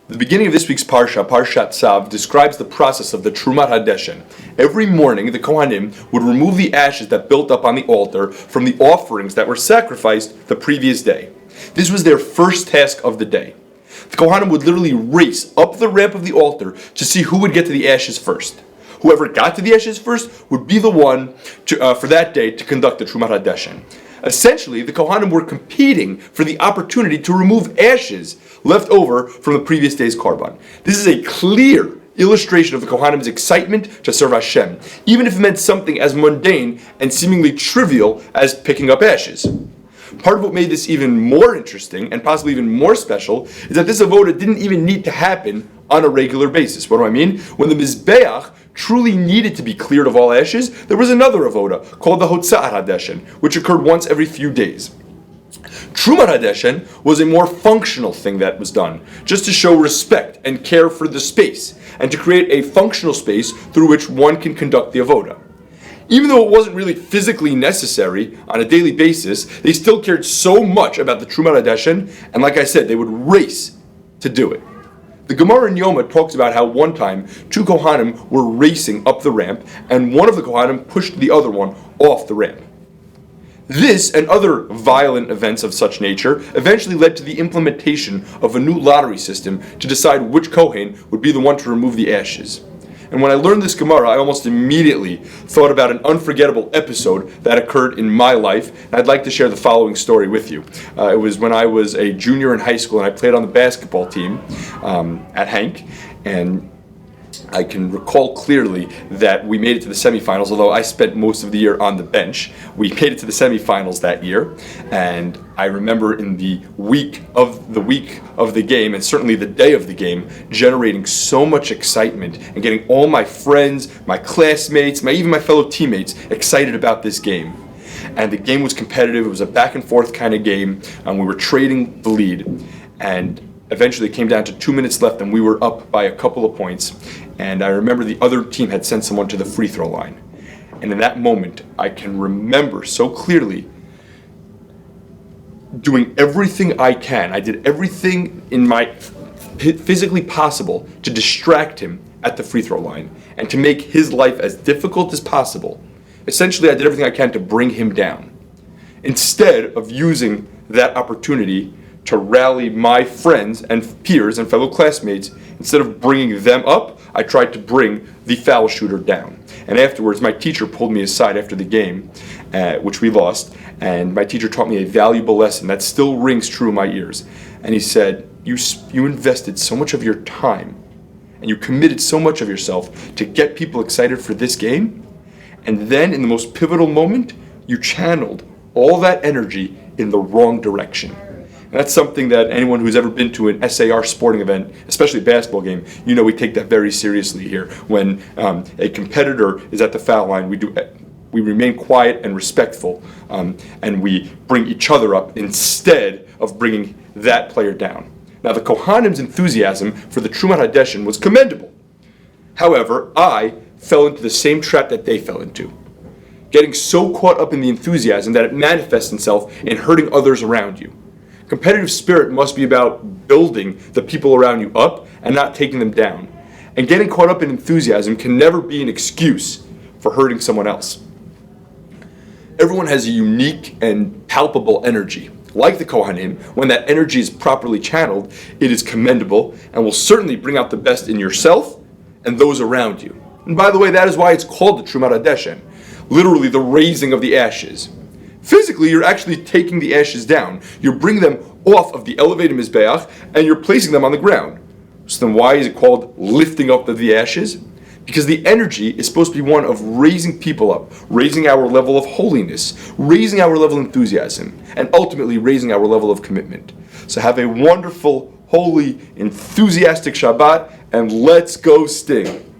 The beginning of this week's Parsha, Parshat Tzav, describes the process of the Trumat HaDeshen. Every morning, the Kohanim would remove the ashes that built up on the altar from the offerings that were sacrificed the previous day. This was their first task of the day. The Kohanim would literally race up the ramp of the altar to see who would get to the ashes first. Whoever got to the ashes first would be the one for that day to conduct the Trumat HaDeshen. Essentially, the Kohanim were competing for the opportunity to remove ashes left over from the previous day's Korban. This is a clear illustration of the Kohanim's excitement to serve Hashem, even if it meant something as mundane and seemingly trivial as picking up ashes. Part of what made this even more interesting, and possibly even more special, is that this avoda didn't even need to happen on a regular basis. What do I mean? When the Mizbeach truly needed to be cleared of all ashes, there was another avoda called the Hotza'at HaDeshen, which occurred once every few days. Trumat HaDeshen was a more functional thing that was done, just to show respect and care for the space, and to create a functional space through which one can conduct the avoda. Even though it wasn't really physically necessary on a daily basis, they still cared so much about the Trumat HaDeshen, and like I said, they would race to do it. The Gemara in Yoma talks about how one time two Kohanim were racing up the ramp, and one of the Kohanim pushed the other one off the ramp. This and other violent events of such nature eventually led to the implementation of a new lottery system to decide which Kohen would be the one to remove the ashes. And when I learned this Gemara, I almost immediately thought about an unforgettable episode that occurred in my life, and I'd like to share the following story with you. It was when I was a junior in high school, and I played on the basketball team at Hank, and I can recall clearly that we made it to the semifinals, although I spent most of the year on the bench. We made it to the semifinals that year, and I remember in the week of the game, and certainly the day of the game, generating so much excitement and getting all my friends, my classmates, even my fellow teammates excited about this game. And the game was competitive. It was a back and forth kind of game, and we were trading the lead, and eventually it came down to 2 minutes left, and we were up by a couple of points. And I remember the other team had sent someone to the free throw line. And in that moment, I can remember so clearly doing everything I can. I did everything in my physically possible to distract him at the free throw line and to make his life as difficult as possible. Essentially, I did everything I can to bring him down, instead of using that opportunity to rally my friends and peers and fellow classmates. Instead of bringing them up, I tried to bring the foul shooter down. And afterwards, my teacher pulled me aside after the game, which we lost, and my teacher taught me a valuable lesson that still rings true in my ears. And he said, you invested so much of your time, and you committed so much of yourself to get people excited for this game, and then in the most pivotal moment, you channeled all that energy in the wrong direction. And that's something that anyone who's ever been to an SAR sporting event, especially a basketball game, we take that very seriously here. When a competitor is at the foul line, we remain quiet and respectful, and we bring each other up instead of bringing that player down. Now, the Kohanim's enthusiasm for the Trumat HaDeshen was commendable. However, I fell into the same trap that they fell into, getting so caught up in the enthusiasm that it manifests itself in hurting others around you. Competitive spirit must be about building the people around you up and not taking them down. And getting caught up in enthusiasm can never be an excuse for hurting someone else. Everyone has a unique and palpable energy. Like the Kohanim, when that energy is properly channeled, it is commendable and will certainly bring out the best in yourself and those around you. And by the way, that is why it's called the Trumat HaDeshen, literally the raising of the ashes. Physically, you're actually taking the ashes down. You're bringing them off of the elevated Mizbeach, and you're placing them on the ground. So then why is it called lifting up of the ashes? Because the energy is supposed to be one of raising people up, raising our level of holiness, raising our level of enthusiasm, and ultimately raising our level of commitment. So have a wonderful, holy, enthusiastic Shabbat, and let's go Sting.